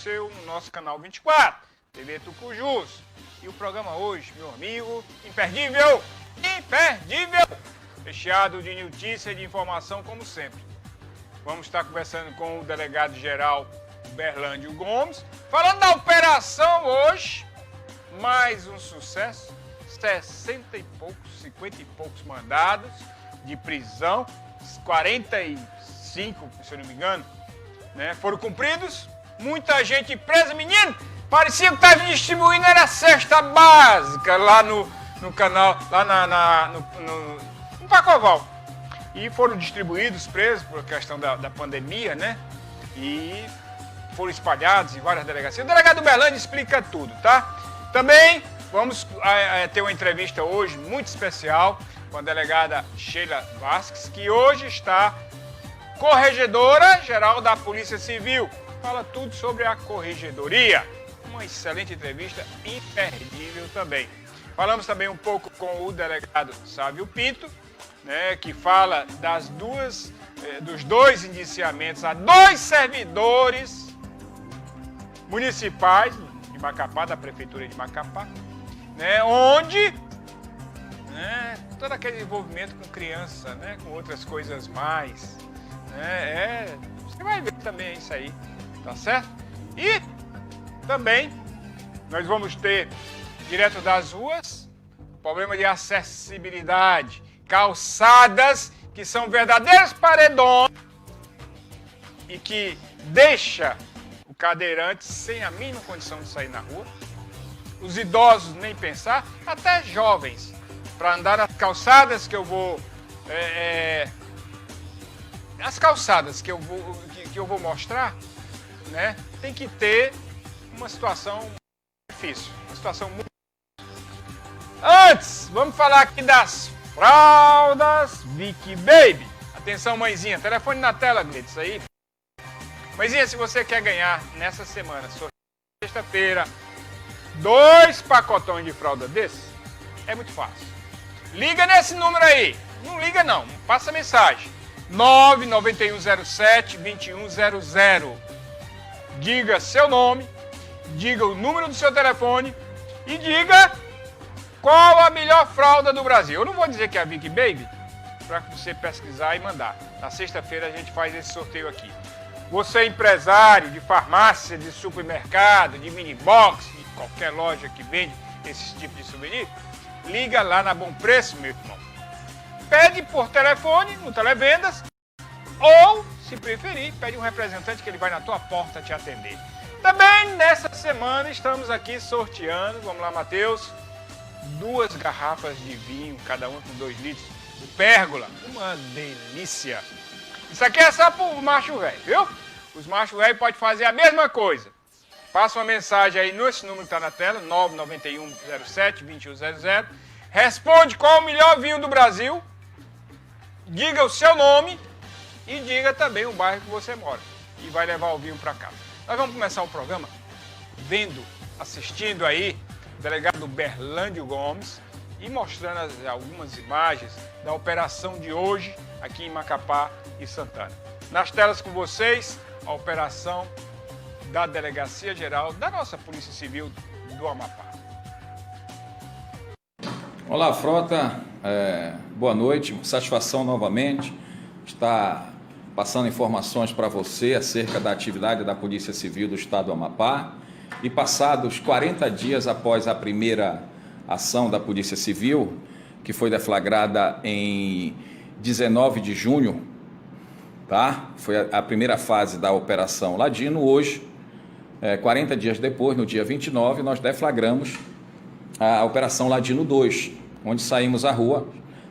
no nosso canal 24, TV Tucujus. E o programa hoje, meu amigo, imperdível, recheado de notícia e de informação como sempre. Vamos estar conversando com o delegado-geral Berlândio Gomes, falando da operação hoje, mais um sucesso, 50 e poucos mandados de prisão, 45, se eu não me engano, né, foram cumpridos, muita gente presa, menino, parecia que estava distribuindo, era cesta básica lá no canal, lá no Pacoval. E foram distribuídos, presos por questão da pandemia, né? E foram espalhados em várias delegacias. O delegado Berlândio explica tudo, tá? Também vamos ter uma entrevista hoje muito especial com a delegada Sheila Vasques, que hoje está corregedora-geral da Polícia Civil. Fala tudo sobre a corregedoria. Uma excelente entrevista, imperdível também. Falamos também um pouco com o delegado Sávio Pinto, né, que fala dos dois indiciamentos a 2 servidores municipais de Macapá, da Prefeitura de Macapá, né, onde todo aquele envolvimento com criança, né, com outras coisas mais, né, você vai ver também isso aí, tá certo? E também nós vamos ter, direto das ruas, problema de acessibilidade, calçadas que são verdadeiros paredões e que deixa o cadeirante sem a mínima condição de sair na rua, os idosos nem pensar, até jovens, para andar nas calçadas que eu vou as calçadas que eu vou mostrar, né, tem que ter uma situação difícil, uma situação muito... Antes, vamos falar aqui das fraldas Vicky Baby. Atenção, mãezinha, telefone na tela, Gleitz, aí. Mãezinha, se você quer ganhar nessa semana, sexta-feira, 2 pacotões de fralda desses, é muito fácil. Liga nesse número aí. Não liga não, passa mensagem. 99107-2100. Diga seu nome, diga o número do seu telefone e diga qual a melhor fralda do Brasil. Eu não vou dizer que é a Vicky Baby, para você pesquisar e mandar. Na sexta-feira a gente faz esse sorteio aqui. Você é empresário de farmácia, de supermercado, de mini box, de qualquer loja que vende esse tipo de souvenir, liga lá na Bom Preço, meu irmão. Pede por telefone, no Televendas, ou, se preferir, pede um representante que ele vai na tua porta te atender. Também nessa semana estamos aqui sorteando, vamos lá, Matheus, 2 garrafas de vinho, cada uma com 2 litros, do Pérgola, uma delícia. Isso aqui é só pro macho velho, viu? Os machos velhos podem fazer a mesma coisa. Passa uma mensagem aí nesse número que está na tela, 99107-2100. Responde qual é o melhor vinho do Brasil, diga o seu nome e diga também o bairro que você mora. E vai levar o vinho para casa. Nós vamos começar o programa assistindo aí o delegado Berlândio Gomes e mostrando algumas imagens da operação de hoje aqui em Macapá e Santana. Nas telas com vocês, a operação da Delegacia Geral da nossa Polícia Civil do Amapá. Olá, Frota, boa noite, satisfação novamente estar passando informações para você acerca da atividade da Polícia Civil do Estado do Amapá. E passados 40 dias após a primeira ação da Polícia Civil, que foi deflagrada em 19 de junho, tá? Foi a primeira fase da Operação Ladino. Hoje, 40 dias depois, no dia 29, nós deflagramos a Operação Ladino 2, onde saímos à rua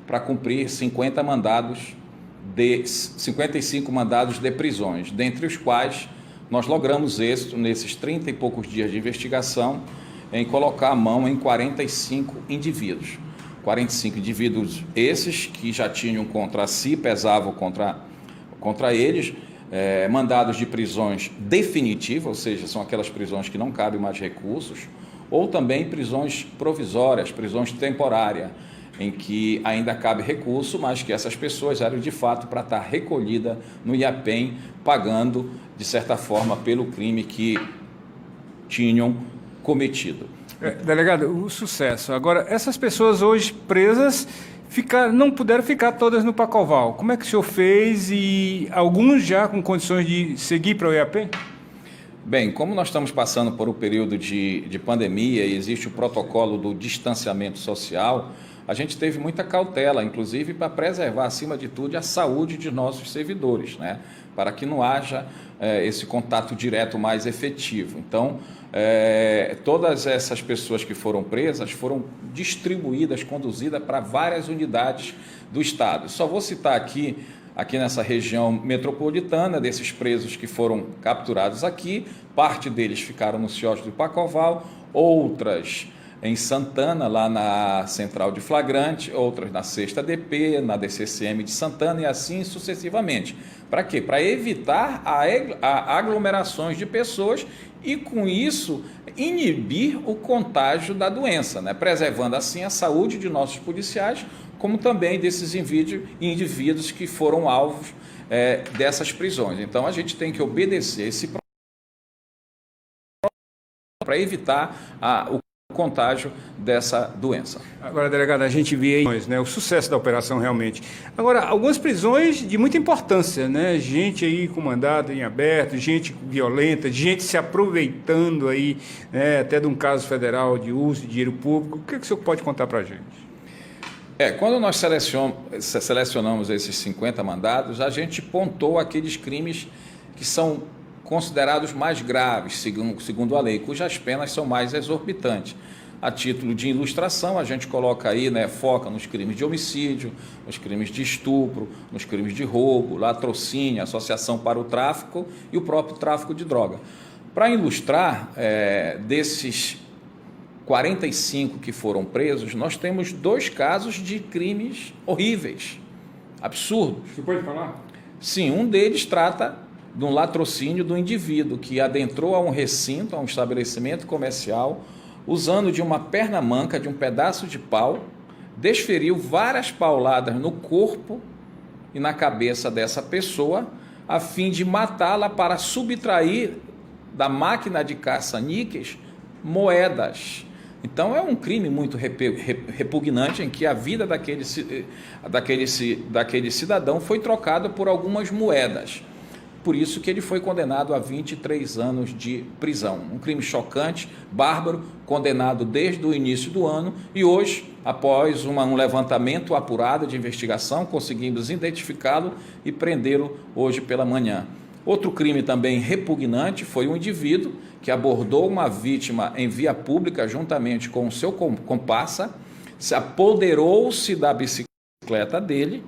para cumprir 55 mandados de prisões, dentre os quais nós logramos êxito nesses 30 e poucos dias de investigação em colocar a mão em 45 indivíduos. 45 indivíduos esses que já tinham contra si, pesavam contra eles, mandados de prisões definitivas, ou seja, são aquelas prisões que não cabem mais recursos, ou também prisões provisórias, prisões temporárias, em que ainda cabe recurso, mas que essas pessoas eram de fato para estar recolhida no IAPEM, pagando, de certa forma, pelo crime que tinham cometido. Delegado, o sucesso. Agora, essas pessoas hoje presas não puderam ficar todas no Pacoval. Como é que o senhor fez e alguns já com condições de seguir para o IAP? Bem, como nós estamos passando por um período de pandemia e existe o protocolo do distanciamento social, a gente teve muita cautela, inclusive para preservar, acima de tudo, a saúde de nossos servidores, né? Para que não haja esse contato direto mais efetivo. Então, todas essas pessoas que foram presas foram distribuídas, conduzidas para várias unidades do Estado. Só vou citar aqui nessa região metropolitana, desses presos que foram capturados aqui, parte deles ficaram no CIOS do Pacoval, outras em Santana, lá na Central de Flagrante, outras na 6ª DP, na DCCM de Santana e assim sucessivamente. Para quê? Para evitar aglomerações de pessoas e, com isso, inibir o contágio da doença, né? Preservando assim a saúde de nossos policiais, como também desses indivíduos que foram alvos dessas prisões. Então, a gente tem que obedecer esse para evitar o contágio dessa doença. Agora, delegado, a gente vê aí, né, o sucesso da operação realmente. Agora, algumas prisões de muita importância, né? Gente aí com mandado em aberto, gente violenta, gente se aproveitando aí, né, até de um caso federal de uso de dinheiro público. O que o senhor pode contar para a gente? Quando nós selecionamos esses 50 mandados, a gente pontou aqueles crimes que são considerados mais graves, segundo a lei, cujas penas são mais exorbitantes. A título de ilustração, a gente coloca aí, né, foca nos crimes de homicídio, nos crimes de estupro, nos crimes de roubo, latrocínio, associação para o tráfico e o próprio tráfico de droga. Para ilustrar, desses 45 que foram presos, nós temos 2 casos de crimes horríveis, absurdos. Você pode falar? Sim, um deles trata de um latrocínio do indivíduo que adentrou a um recinto, a um estabelecimento comercial, usando de uma perna manca, de um pedaço de pau, desferiu várias pauladas no corpo e na cabeça dessa pessoa, a fim de matá-la para subtrair da máquina de caça-níqueis moedas. Então é um crime muito repugnante em que a vida daquele cidadão foi trocada por algumas moedas. Por isso que ele foi condenado a 23 anos de prisão. Um crime chocante, bárbaro, condenado desde o início do ano e hoje, após um levantamento apurado de investigação, conseguimos identificá-lo e prendê-lo hoje pela manhã. Outro crime também repugnante foi um indivíduo que abordou uma vítima em via pública juntamente com o seu comparsa, se apoderou-se da bicicleta dele,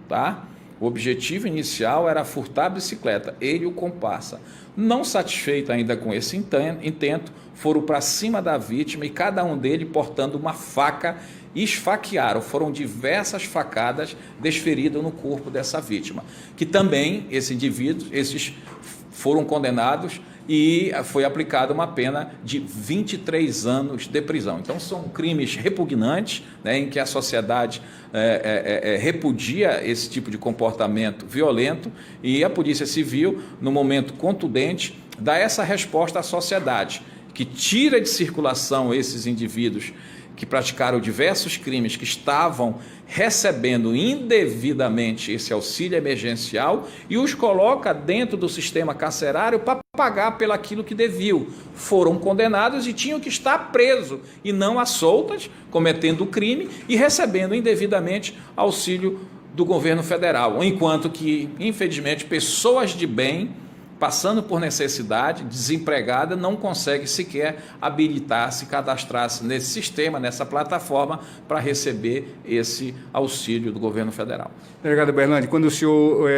tá? O objetivo inicial era furtar a bicicleta, ele e o comparsa. Não satisfeito ainda com esse intento, foram para cima da vítima e cada um deles portando uma faca e esfaquearam. Foram diversas facadas desferidas no corpo dessa vítima, que também esses foram condenados e foi aplicada uma pena de 23 anos de prisão. Então são crimes repugnantes, né, em que a sociedade repudia esse tipo de comportamento violento e a Polícia Civil, no momento contundente, dá essa resposta à sociedade, que tira de circulação esses indivíduos que praticaram diversos crimes, que estavam recebendo indevidamente esse auxílio emergencial e os coloca dentro do sistema carcerário para pagar pelaquilo que deviam. Foram condenados e tinham que estar presos e não a soltas, cometendo o crime e recebendo indevidamente auxílio do governo federal. Enquanto que, infelizmente, pessoas de bem, passando por necessidade, desempregada, não consegue sequer habilitar-se, cadastrar-se nesse sistema, nessa plataforma, para receber esse auxílio do governo federal. Delegado Berlandi, quando o senhor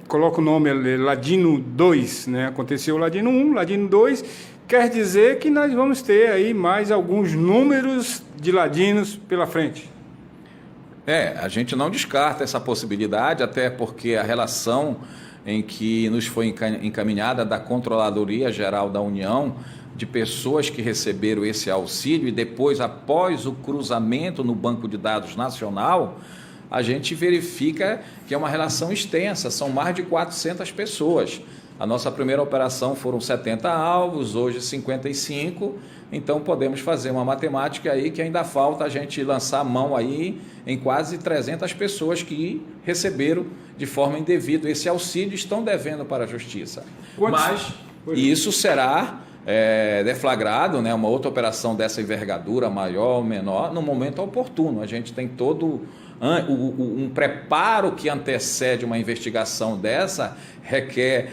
coloca o nome Ladino 2, né? Aconteceu o Ladino 1, Ladino 2, quer dizer que nós vamos ter aí mais alguns números de ladinos pela frente. A gente não descarta essa possibilidade, até porque a relação em que nos foi encaminhada da Controladoria Geral da União, de pessoas que receberam esse auxílio e depois, após o cruzamento no Banco de Dados Nacional, a gente verifica que é uma relação extensa, são mais de 400 pessoas. A nossa primeira operação foram 70 alvos, hoje 55, então podemos fazer uma matemática aí que ainda falta a gente lançar a mão aí em quase 300 pessoas que receberam de forma indevida esse auxílio e estão devendo para a Justiça. Mas isso será deflagrado, né, uma outra operação dessa envergadura, maior ou menor, no momento oportuno. A gente tem todo um preparo que antecede uma investigação dessa, requer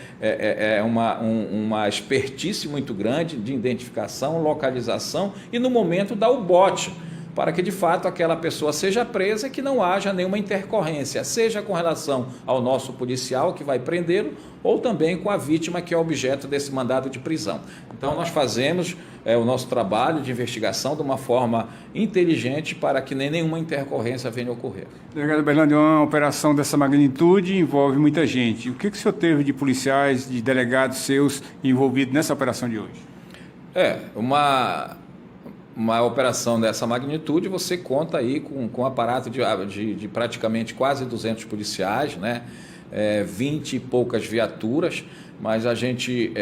uma expertise muito grande de identificação, localização e no momento dá o bote, para que de fato aquela pessoa seja presa e que não haja nenhuma intercorrência, seja com relação ao nosso policial que vai prendê-lo ou também com a vítima que é objeto desse mandado de prisão. Então nós fazemos o nosso trabalho de investigação de uma forma inteligente para que nenhuma intercorrência venha a ocorrer. Delegado Berlândia, uma operação dessa magnitude envolve muita gente. O que o senhor teve de policiais, de delegados seus envolvidos nessa operação de hoje? Uma operação dessa magnitude, você conta aí com um aparato de praticamente quase 200 policiais, né? 20 e poucas viaturas, mas a gente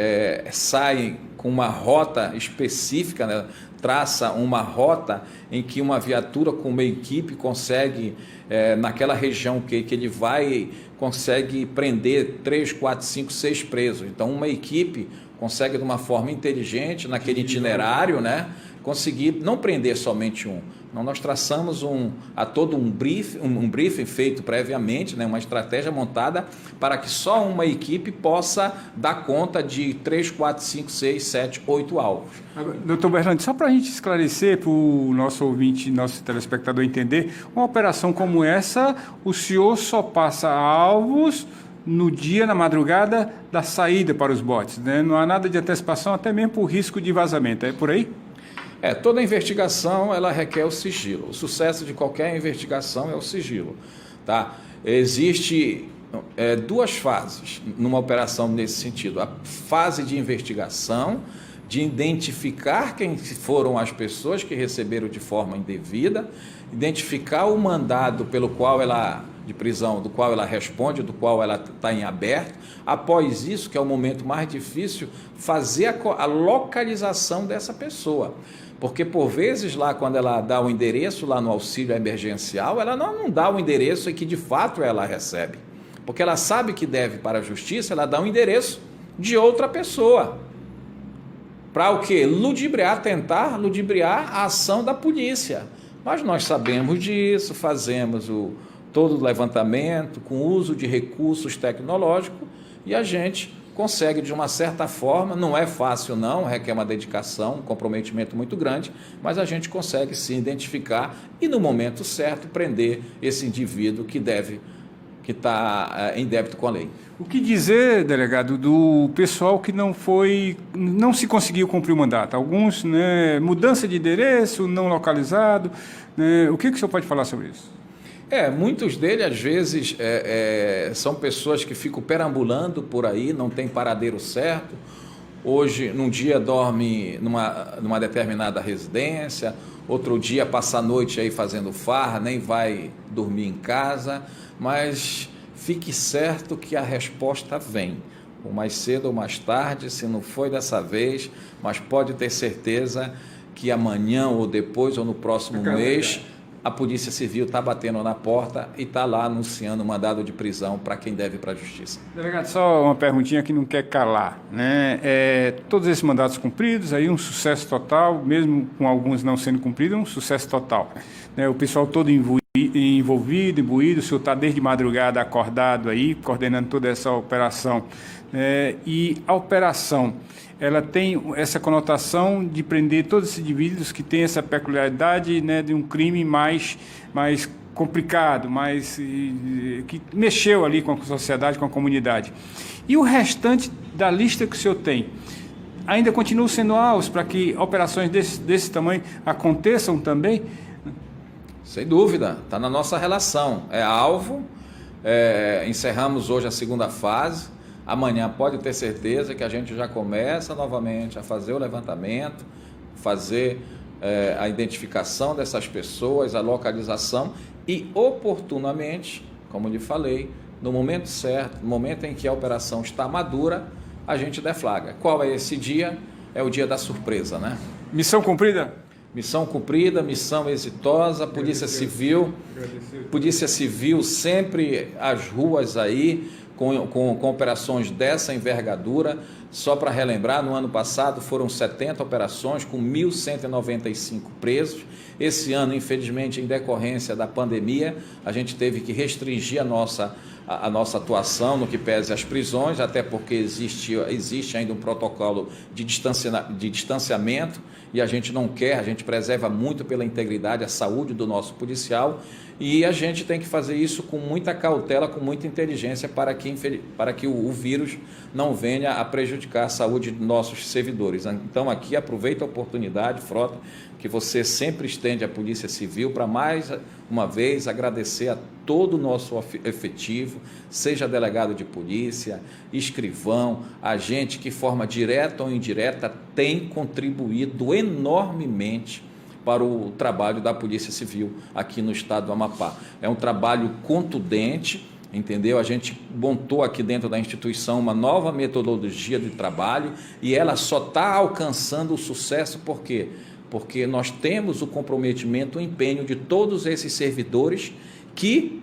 sai com uma rota específica, né? Traça uma rota em que uma viatura com uma equipe consegue, naquela região que ele vai, consegue prender 3, 4, 5, 6 presos. Então uma equipe consegue de uma forma inteligente, naquele itinerário, né? Conseguir não prender somente um. Não, nós traçamos um briefing feito previamente, né, uma estratégia montada para que só uma equipe possa dar conta de 3, 4, 5, 6, 7, 8 alvos. Doutor Berlândia, só para a gente esclarecer, para o nosso ouvinte, nosso telespectador entender, uma operação como essa, o senhor só passa alvos no dia, na madrugada da saída para os botes, né? Não há nada de antecipação, até mesmo por risco de vazamento, é por aí? Toda investigação ela requer o sigilo. O sucesso de qualquer investigação é o sigilo. Tá? Existe duas fases numa operação nesse sentido. A fase de investigação, de identificar quem foram as pessoas que receberam de forma indevida, identificar o mandado pelo qual de prisão, do qual ela responde, do qual ela está em aberto. Após isso, que é o momento mais difícil, fazer a localização dessa pessoa. Porque, por vezes, lá quando ela dá o endereço lá no auxílio emergencial, ela não dá o endereço que de fato ela recebe. Porque ela sabe que deve para a justiça, ela dá um endereço de outra pessoa. Para o quê? Tentar ludibriar a ação da polícia. Mas nós sabemos disso, fazemos todo o levantamento com uso de recursos tecnológicos e a gente consegue de uma certa forma, não é fácil não, requer uma dedicação, um comprometimento muito grande, mas a gente consegue sim identificar e no momento certo prender esse indivíduo que está em débito com a lei. O que dizer, delegado, do pessoal que não se conseguiu cumprir o mandato? Alguns, né, mudança de endereço, não localizado, né, o que o senhor pode falar sobre isso? Muitos deles, às vezes, são pessoas que ficam perambulando por aí, não tem paradeiro certo. Hoje, num dia, dorme numa determinada residência, outro dia passa a noite aí fazendo farra, nem vai dormir em casa, mas fique certo que a resposta vem, ou mais cedo ou mais tarde, se não foi dessa vez, mas pode ter certeza que amanhã ou depois ou no próximo mês a Polícia Civil está batendo na porta e está lá anunciando um mandado de prisão para quem deve para a Justiça. Delegado, só uma perguntinha que não quer calar, né? Todos esses mandatos cumpridos, aí um sucesso total, mesmo com alguns não sendo cumpridos, um sucesso total, né? O pessoal todo envolvido, imbuído, o senhor está desde madrugada acordado aí, coordenando toda essa operação. E a operação, ela tem essa conotação de prender todos esses indivíduos que têm essa peculiaridade, né, de um crime mais complicado, que mexeu ali com a sociedade, com a comunidade. E o restante da lista que o senhor tem, ainda continua sendo alvos para que operações desse tamanho aconteçam também? Sem dúvida, está na nossa relação. É alvo, encerramos hoje a segunda fase. Amanhã pode ter certeza que a gente já começa novamente a fazer o levantamento, fazer a identificação dessas pessoas, a localização e oportunamente, como lhe falei, no momento certo, no momento em que a operação está madura, a gente deflagra. Qual é esse dia? É o dia da surpresa, né? Missão cumprida? Missão cumprida, missão exitosa, Polícia Civil sempre às ruas aí, com operações dessa envergadura. Só para relembrar, no ano passado foram 70 operações com 1.195 presos. Esse ano, infelizmente, em decorrência da pandemia, a gente teve que restringir a nossa atuação no que pese às prisões, até porque existe ainda um protocolo de distanciamento, e a gente não quer, a gente preserva muito pela integridade, a saúde do nosso policial, e a gente tem que fazer isso com muita cautela, com muita inteligência, para que o vírus não venha a prejudicar a saúde dos nossos servidores. Então aqui aproveita a oportunidade, Frota, que você sempre estende à Polícia Civil, para mais uma vez agradecer a todo o nosso efetivo, seja delegado de polícia, escrivão, agente que, de forma direta ou indireta, tem contribuído enormemente para o trabalho da Polícia Civil aqui no estado do Amapá. É um trabalho contundente, entendeu? A gente montou aqui dentro da instituição uma nova metodologia de trabalho e ela só está alcançando o sucesso. Por quê? Porque nós temos o comprometimento, o empenho de todos esses servidores que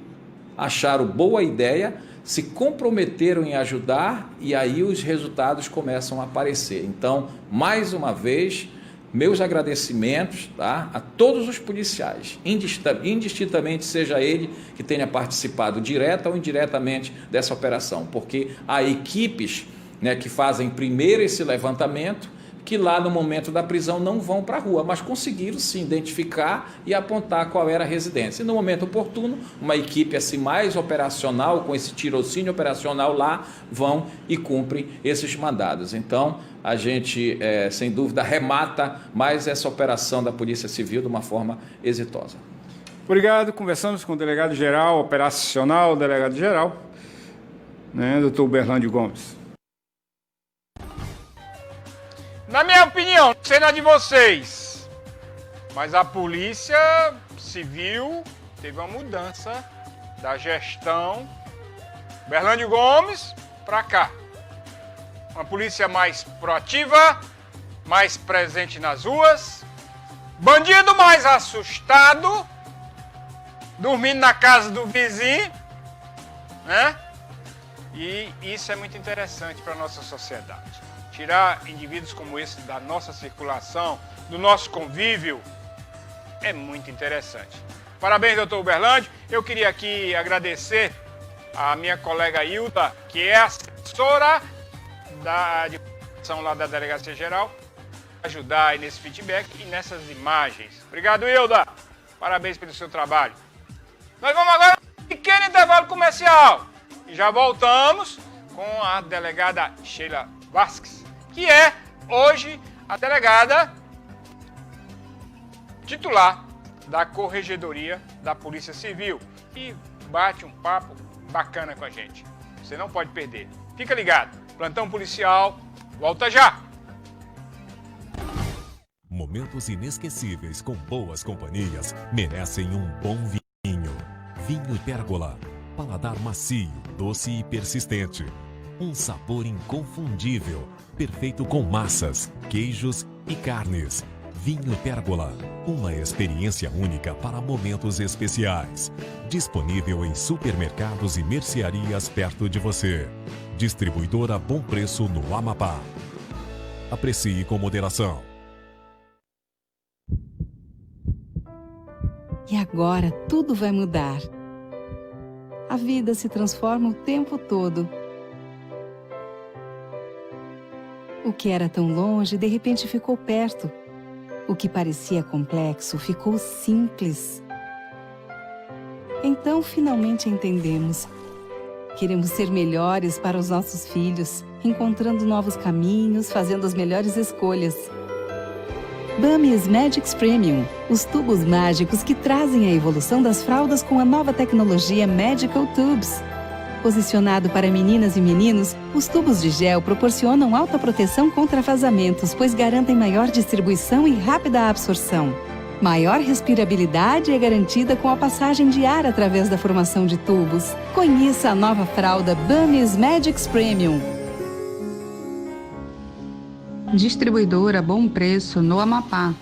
acharam boa ideia, se comprometeram em ajudar, e aí os resultados começam a aparecer. Então, mais uma vez, meus agradecimentos, tá, a todos os policiais, indistintamente seja ele que tenha participado direta ou indiretamente dessa operação, porque há equipes, né, que fazem primeiro esse levantamento, que lá no momento da prisão não vão para a rua, mas conseguiram se identificar e apontar qual era a residência. E no momento oportuno, uma equipe assim mais operacional, com esse tirocínio operacional lá, vão e cumprem esses mandados. Então, a gente, sem dúvida, remata mais essa operação da Polícia Civil de uma forma exitosa. Obrigado. Conversamos com o delegado-geral, operacional, delegado-geral, né, doutor Uberlândio Gomes. Na minha opinião, não sei na de vocês, mas a Polícia Civil teve uma mudança da gestão Uberlândio Gomes para cá. Uma polícia mais proativa, mais presente nas ruas, bandido mais assustado, dormindo na casa do vizinho, né? E isso é muito interessante para a nossa sociedade. Tirar indivíduos como esse da nossa circulação, do nosso convívio, é muito interessante. Parabéns, doutor Uberlândio. Eu queria aqui agradecer a minha colega Hilda, que é assessora da divulgação lá da Delegacia Geral, ajudar aí nesse feedback e nessas imagens. Obrigado, Hilda. Parabéns pelo seu trabalho. Nós vamos agora para um pequeno intervalo comercial e já voltamos com a delegada Sheila Vasques, que é hoje a delegada titular da Corregedoria da Polícia Civil e bate um papo bacana com a gente. Você não pode perder. Fica ligado. Plantão Policial volta já. Momentos inesquecíveis com boas companhias merecem um bom vinho. Vinho Pérgola. Paladar macio, doce e persistente. Um sabor inconfundível, perfeito com massas, queijos e carnes. Vinho Pérgola, uma experiência única para momentos especiais. Disponível em supermercados e mercearias perto de você. Distribuidora Bom Preço no Amapá. Aprecie com moderação. E agora tudo vai mudar. A vida se transforma o tempo todo. O que era tão longe, de repente ficou perto. O que parecia complexo, ficou simples. Então, finalmente entendemos. Queremos ser melhores para os nossos filhos, encontrando novos caminhos, fazendo as melhores escolhas. Bami's Magics Premium, os tubos mágicos que trazem a evolução das fraldas com a nova tecnologia Magical Tubes. Posicionado para meninas e meninos, os tubos de gel proporcionam alta proteção contra vazamentos, pois garantem maior distribuição e rápida absorção. Maior respirabilidade é garantida com a passagem de ar através da formação de tubos. Conheça a nova fralda Bami's Magics Premium. Distribuidora Bom Preço no Amapá.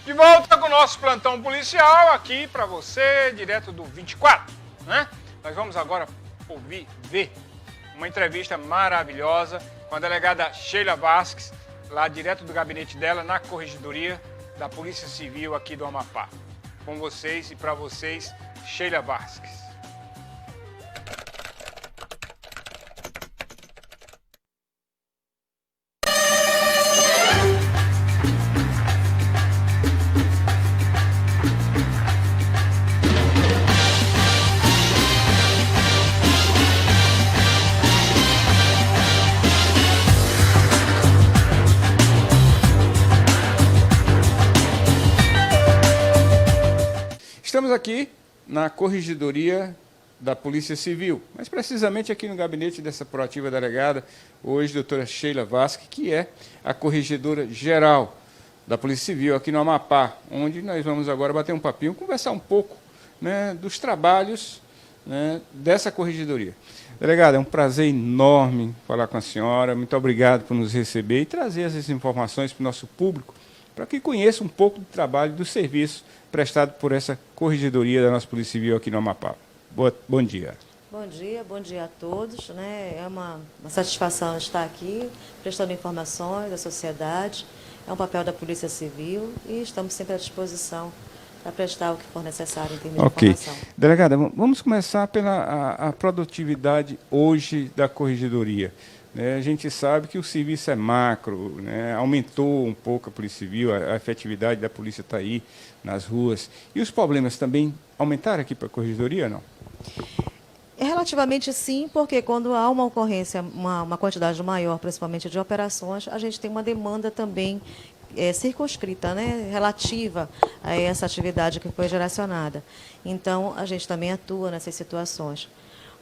De volta com o nosso plantão policial aqui para você, direto do 24, né? Nós vamos agora ver uma entrevista maravilhosa com a delegada Sheila Vasques, lá direto do gabinete dela, na Corregedoria da Polícia Civil aqui do Amapá. Com vocês e para vocês, Sheila Vasques. Estamos aqui na Corregedoria da Polícia Civil, mas precisamente aqui no gabinete dessa proativa delegada, hoje, doutora Sheila Vasques, que é a corregedora geral da Polícia Civil aqui no Amapá, onde nós vamos agora bater um papinho, conversar um pouco, né, dos trabalhos, né, dessa corregedoria. Delegada, é um prazer enorme falar com a senhora, muito obrigado por nos receber e trazer essas informações para o nosso público, para que conheça um pouco do trabalho, do serviço prestado por essa corregedoria da nossa Polícia Civil aqui no Amapá. Bom dia. Bom dia a todos, né? É uma satisfação estar aqui, prestando informações à sociedade. É um papel da Polícia Civil e estamos sempre à disposição para prestar o que for necessário em termos de informação. Delegada, vamos começar pela a produtividade hoje da corregedoria. A gente sabe que o serviço é macro, né? Aumentou um pouco a Polícia Civil, a efetividade da polícia está aí nas ruas. E os problemas também aumentaram aqui para a corregedoria, não? Relativamente sim, porque quando há uma ocorrência, uma quantidade maior, principalmente de operações, a gente tem uma demanda também circunscrita, né, relativa a essa atividade que foi geracionada. Então, a gente também atua nessas situações.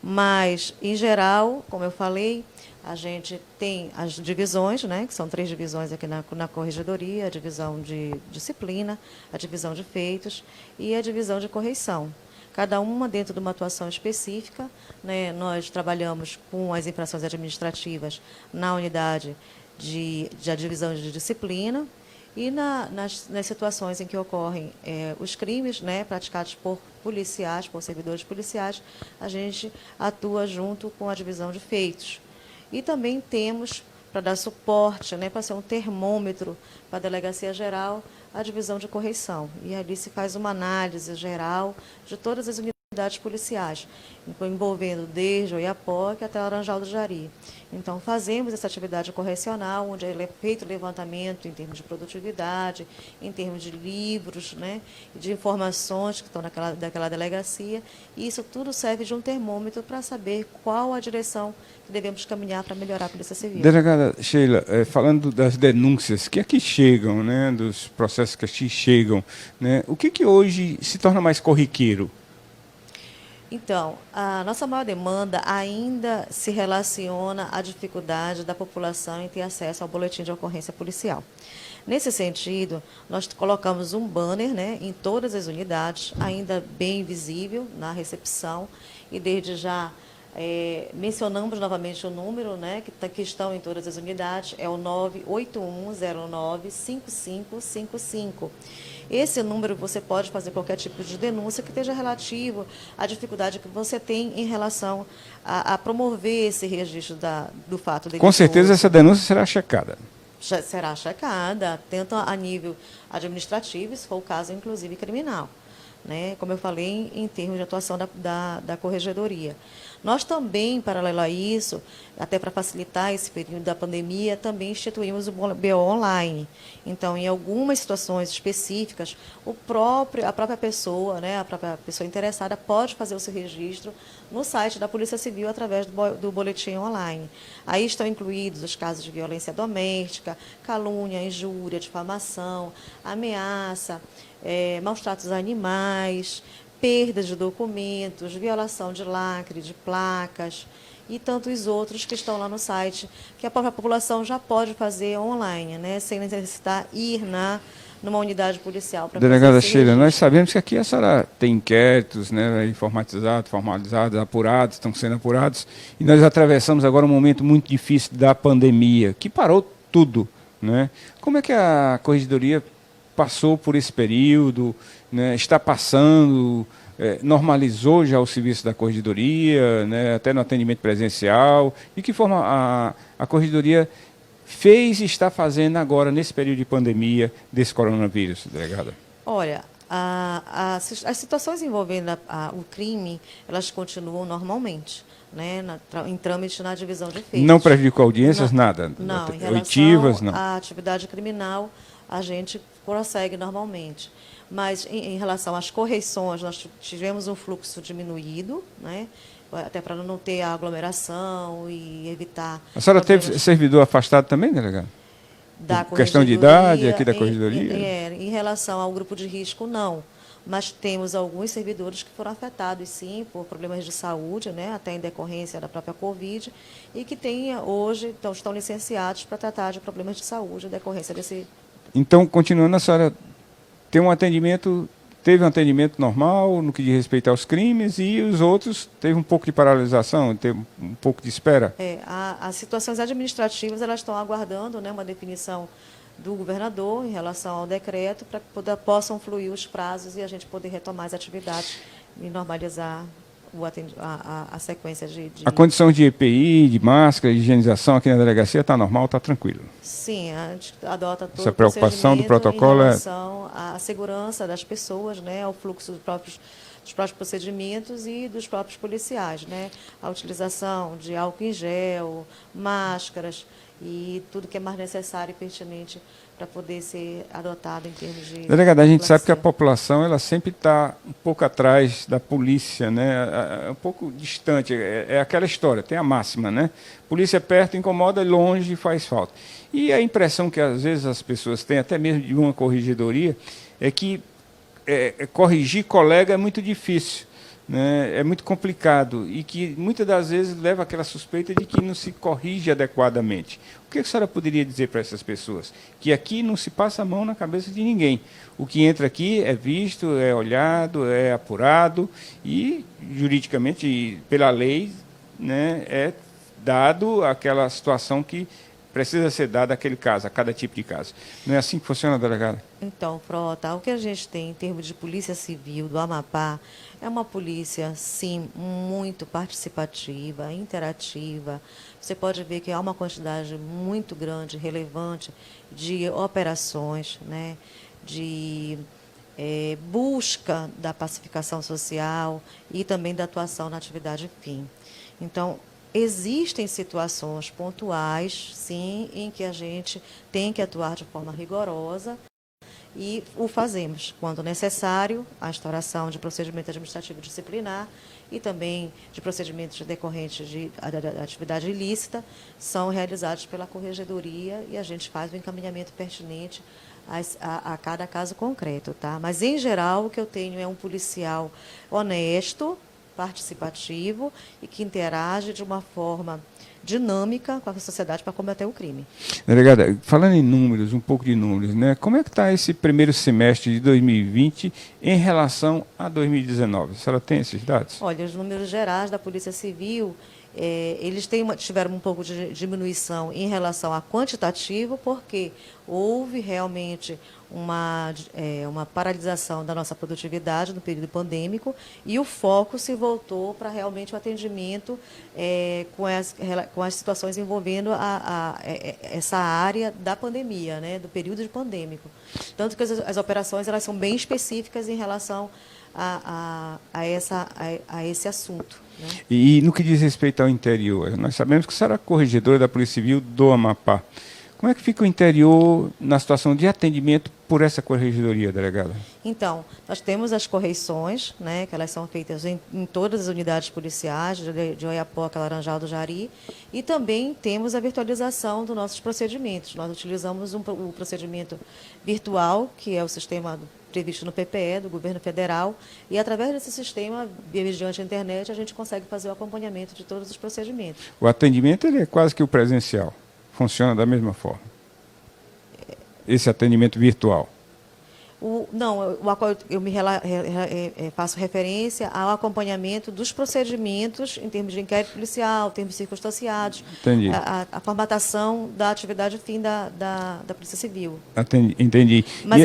Mas, em geral, como eu falei, a gente tem as divisões, né, que são 3 divisões aqui na corregedoria, a divisão de disciplina, a divisão de feitos e a divisão de correição. Cada uma dentro de uma atuação específica, né, nós trabalhamos com as infrações administrativas na unidade da divisão de disciplina e nas situações em que ocorrem os crimes, né, praticados por policiais, por servidores policiais, a gente atua junto com a divisão de feitos. E também temos, para dar suporte, né, para ser um termômetro para a Delegacia Geral, a divisão de correição. E ali se faz uma análise geral de todas as unidades policiais, envolvendo desde o Oiapoque até Laranjal do Jari. Então, fazemos essa atividade correcional, onde é feito levantamento em termos de produtividade, em termos de livros, né, de informações que estão daquela delegacia, e isso tudo serve de um termômetro para saber qual a direção que devemos caminhar para melhorar a Polícia Civil. Delegada Sheila, falando das denúncias que aqui chegam, né, dos processos que aqui chegam, né, o que hoje se torna mais corriqueiro? Então, a nossa maior demanda ainda se relaciona à dificuldade da população em ter acesso ao boletim de ocorrência policial. Nesse sentido, nós colocamos um banner, né, em todas as unidades, ainda bem visível na recepção, e desde já mencionamos novamente o número, né, que estão em todas as unidades, é o 981095555. Esse número você pode fazer qualquer tipo de denúncia que esteja relativo à dificuldade que você tem em relação a promover esse registro do fato delituoso. Com certeza essa denúncia será checada. Será checada, tanto a nível administrativo, se for o caso, inclusive criminal, né? Como eu falei, em termos de atuação da corregedoria. Nós também, paralelo a isso, até para facilitar esse período da pandemia, também instituímos o BO online. Então, em algumas situações específicas, a própria pessoa, né, a própria pessoa interessada pode fazer o seu registro no site da Polícia Civil através do boletim online. Aí estão incluídos os casos de violência doméstica, calúnia, injúria, difamação, ameaça, maus tratos a animais, perdas de documentos, violação de lacre, de placas e tantos outros que estão lá no site, que a própria população já pode fazer online, né, sem necessitar ir numa unidade policial. Delegada Sheila, nós sabemos que aqui a senhora tem inquéritos, né, informatizados, formalizados, apurados, estão sendo apurados, e nós atravessamos agora um momento muito difícil da pandemia, que parou tudo, né? Como é que a Corregedoria passou por esse período, né, está passando, normalizou já o serviço da Corregedoria, né, até no atendimento presencial? De que forma a Corregedoria fez e está fazendo agora, nesse período de pandemia, desse coronavírus, delegada? Olha, as situações envolvendo o crime, elas continuam normalmente, né, em trâmite na divisão de feitos. Não prejudicou audiências, não, nada? Não, em oitivas, relação não. à atividade criminal, a gente prossegue normalmente. Mas em relação às correições, nós tivemos um fluxo diminuído, né, até para não ter aglomeração e evitar... A senhora teve servidor afastado também, delegado? Da questão de idade aqui da Corregedoria? Em relação ao grupo de risco, não. Mas temos alguns servidores que foram afetados, sim, por problemas de saúde, né, até em decorrência da própria Covid, e que hoje estão licenciados para tratar de problemas de saúde em decorrência desse... Então, continuando, a senhora teve um atendimento normal no que diz respeito aos crimes, e os outros teve um pouco de paralisação, teve um pouco de espera? As situações administrativas, elas estão aguardando, né, uma definição do governador em relação ao decreto para que possam fluir os prazos e a gente poder retomar as atividades e normalizar a sequência de... A condição de EPI, de máscara, de higienização aqui na delegacia está normal, está tranquilo? Sim, a gente adota todo essa preocupação do protocolo em relação à segurança das pessoas, né, ao fluxo dos próprios procedimentos e dos próprios policiais, né, a utilização de álcool em gel, máscaras e tudo que é mais necessário e pertinente para poder ser adotado em termos de... Delegada, a gente sabe que a população ela sempre está um pouco atrás da polícia, né? Um pouco distante. É aquela história, tem a máxima, né? Polícia perto incomoda, longe faz falta. E a impressão que às vezes as pessoas têm, até mesmo de uma corregedoria, é que corrigir colega é muito difícil, né? É muito complicado e que muitas das vezes leva àquela suspeita de que não se corrige adequadamente. O que a senhora poderia dizer para essas pessoas? Que aqui não se passa a mão na cabeça de ninguém. O que entra aqui é visto, é olhado, é apurado e, juridicamente, e pela lei, né, é dado aquela situação que precisa ser dada àquele caso, a cada tipo de caso. Não é assim que funciona, delegada? Então, Frota, o que a gente tem em termos de Polícia Civil do Amapá é uma polícia, sim, muito participativa, interativa. Você pode ver que há uma quantidade muito grande, relevante, de operações, né, de busca da pacificação social e também da atuação na atividade fim. Então, existem situações pontuais, sim, em que a gente tem que atuar de forma rigorosa e o fazemos, quando necessário, a instauração de procedimento administrativo disciplinar e também de procedimentos decorrentes de atividade ilícita são realizados pela Corregedoria e a gente faz o encaminhamento pertinente a cada caso concreto, tá? Mas, em geral, o que eu tenho é um policial honesto, participativo e que interage de uma forma dinâmica com a sociedade para combater o crime. Delegada, falando em números, um pouco de números, né? Como é que está esse primeiro semestre de 2020 em relação a 2019? A senhora tem esses dados? Olha, os números gerais da Polícia Civil, eles tiveram um pouco de diminuição em relação a quantitativo, porque houve realmente uma paralisação da nossa produtividade no período pandêmico e o foco se voltou para realmente o atendimento com as situações envolvendo essa área da pandemia, né, do período de pandêmico. Tanto que as operações elas são bem específicas em relação a esse assunto. Né? E no que diz respeito ao interior, nós sabemos que a senhora é corregedora da Polícia Civil do Amapá. Como é que fica o interior na situação de atendimento por essa corregedoria, delegada? Então, nós temos as correições, né, que elas são feitas em todas as unidades policiais, de Oiapoque, Laranjal do Jari, e também temos a virtualização dos nossos procedimentos. Nós utilizamos o procedimento virtual, que é o sistema previsto no PPE, do governo federal, e através desse sistema, mediante a internet, a gente consegue fazer o acompanhamento de todos os procedimentos. O atendimento ele é quase que o presencial. Funciona da mesma forma. Esse atendimento virtual. A qual eu faço referência ao acompanhamento dos procedimentos em termos de inquérito policial, termos circunstanciados, Entendi. a formatação da atividade fim da Polícia Civil. Entendi. Mas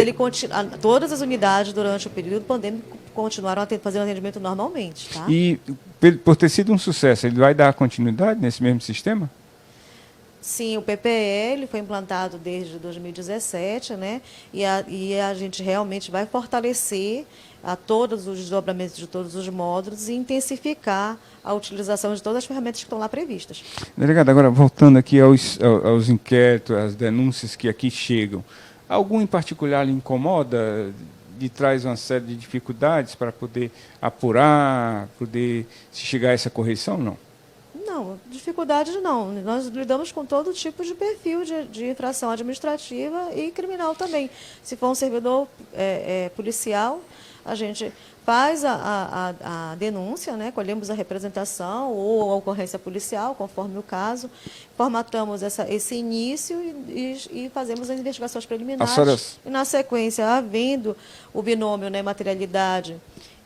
todas as unidades, durante o período pandêmico, continuaram fazendo atendimento normalmente. Tá? E, por ter sido um sucesso, ele vai dar continuidade nesse mesmo sistema? Sim, o PPL foi implantado desde 2017, né? E a gente realmente vai fortalecer a todos os desdobramentos de todos os módulos e intensificar a utilização de todas as ferramentas que estão lá previstas. Delegado, agora voltando aqui aos inquéritos, às denúncias que aqui chegam, algum em particular lhe incomoda, lhe traz uma série de dificuldades para poder apurar, poder se chegar a essa correção, não? Não, dificuldade não. Nós lidamos com todo tipo de perfil de infração administrativa e criminal também. Se for um servidor policial, a gente faz a denúncia, né? Colhemos a representação ou a ocorrência policial, conforme o caso, formatamos esse início e fazemos as investigações preliminares. E, na sequência, havendo o binômio, né, materialidade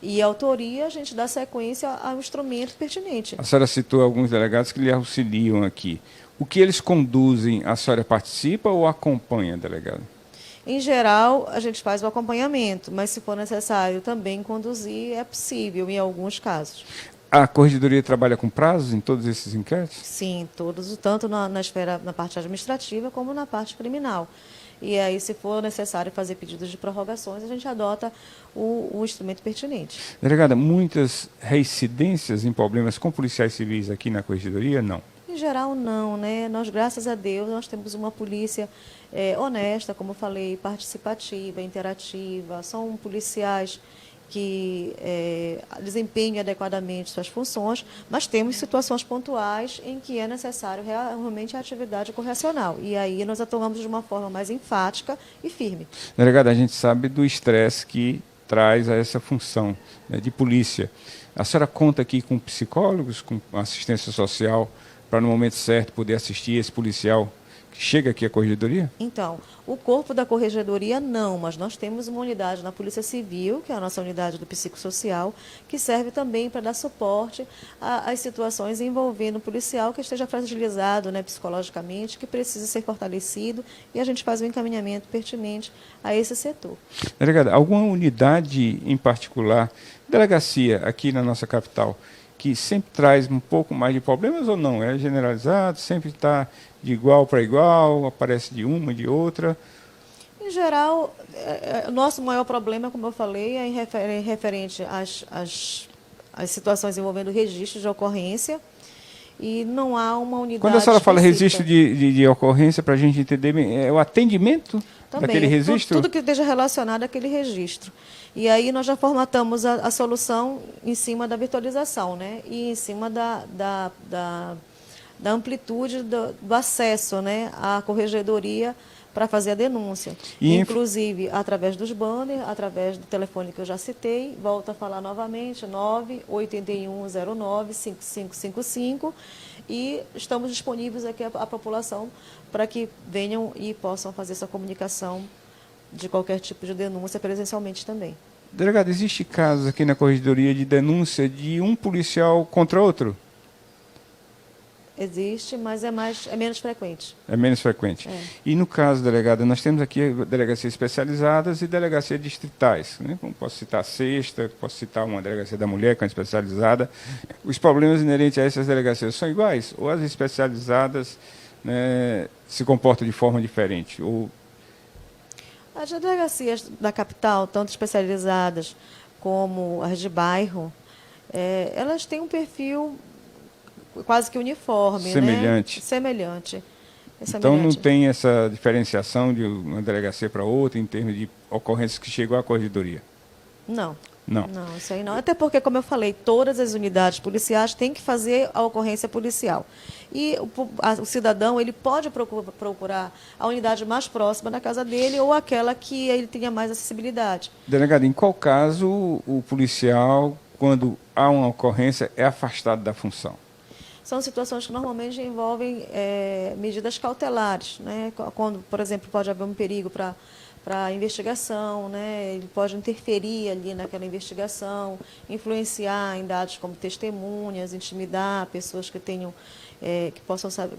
e autoria, a gente dá sequência ao instrumento pertinente. A senhora citou alguns delegados que lhe auxiliam aqui. O que eles conduzem, a senhora participa ou acompanha, delegado? Em geral, a gente faz o acompanhamento, mas se for necessário também conduzir, é possível em alguns casos. A Corregedoria trabalha com prazos em todos esses inquéritos? Sim, todos, tanto na parte administrativa como na parte criminal. E aí, se for necessário fazer pedidos de prorrogações, a gente adota o instrumento pertinente. Delegada, muitas reincidências em problemas com policiais civis aqui na Corregedoria, não? Em geral, não, né? Nós, graças a Deus, nós temos uma polícia honesta, como eu falei, participativa, interativa. São policiais que desempenham adequadamente suas funções, mas temos situações pontuais em que é necessário realmente a atividade correcional. E aí nós atuamos de uma forma mais enfática e firme. Delegada, a gente sabe do estresse que traz a essa função, né, de polícia. A senhora conta aqui com psicólogos, com assistência social, para no momento certo poder assistir esse policial que chega aqui à Corregedoria? Então, o corpo da Corregedoria não, mas nós temos uma unidade na Polícia Civil, que é a nossa unidade do psicossocial, que serve também para dar suporte às situações envolvendo o policial que esteja fragilizado, né, psicologicamente, que precisa ser fortalecido, e a gente faz o encaminhamento pertinente a esse setor. Delegada, alguma unidade em particular, delegacia aqui na nossa capital, que sempre traz um pouco mais de problemas ou não? É generalizado, sempre está de igual para igual, aparece de uma, de outra? Em geral, o nosso maior problema, como eu falei, é referente às situações envolvendo registro de ocorrência, e não há uma unidade. Quando a senhora fala específica. registro de ocorrência, para a gente entender bem, é o atendimento também, daquele registro? Tudo que esteja relacionado àquele registro. E aí nós já formatamos a solução em cima da virtualização, né? E em cima da amplitude do acesso, né, à Corregedoria para fazer a denúncia. Inclusive, através dos banners, através do telefone que eu já citei, volto a falar novamente, 98109-5555, e estamos disponíveis aqui à população para que venham e possam fazer essa comunicação de qualquer tipo de denúncia presencialmente também. Delegado, existe casos aqui na Corregedoria de denúncia de um policial contra outro? Existe, mas é menos frequente. É menos frequente. É. E no caso, delegada, nós temos aqui delegacias especializadas e delegacias distritais, né? Como posso citar a Sexta, posso citar uma delegacia da mulher, que é uma especializada. Os problemas inerentes a essas delegacias são iguais? Ou as especializadas, né, se comportam de forma diferente? Ou... As delegacias da capital, tanto especializadas como as de bairro, elas têm um perfil quase que uniforme, semelhante. Né? Semelhante. Então não tem essa diferenciação de uma delegacia para outra em termos de ocorrências que chegou à Corregedoria? Não. Não. Não, isso aí não. Até porque, como eu falei, todas as unidades policiais têm que fazer a ocorrência policial. E o cidadão, ele pode procurar a unidade mais próxima da casa dele ou aquela que ele tenha mais acessibilidade. Delegado, em qual caso o policial, quando há uma ocorrência, é afastado da função? São situações que normalmente envolvem medidas cautelares, né? Quando, por exemplo, pode haver um perigo para para a investigação, né? Ele pode interferir ali naquela investigação, influenciar em dados como testemunhas, intimidar pessoas que tenham, que possam saber,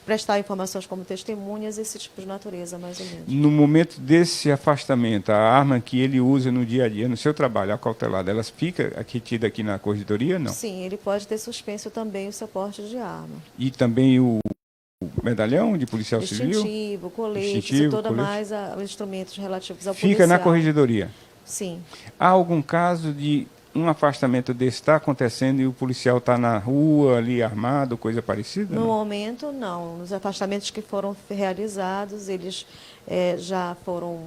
prestar informações como testemunhas, esse tipo de natureza, mais ou menos. No momento desse afastamento, a arma que ele usa no dia a dia, no seu trabalho, acautelada, ela fica retida aqui na corregedoria, não? Sim, ele pode ter suspenso também o seu porte de arma. E também o medalhão de policial civil? Distintivo, colete, e toda mais os instrumentos relativos ao policial. Fica na corregedoria? Sim. Há algum caso de um afastamento desse está acontecendo e o policial está na rua, ali armado, coisa parecida? No não? momento, não. Nos afastamentos que foram realizados, eles já foram...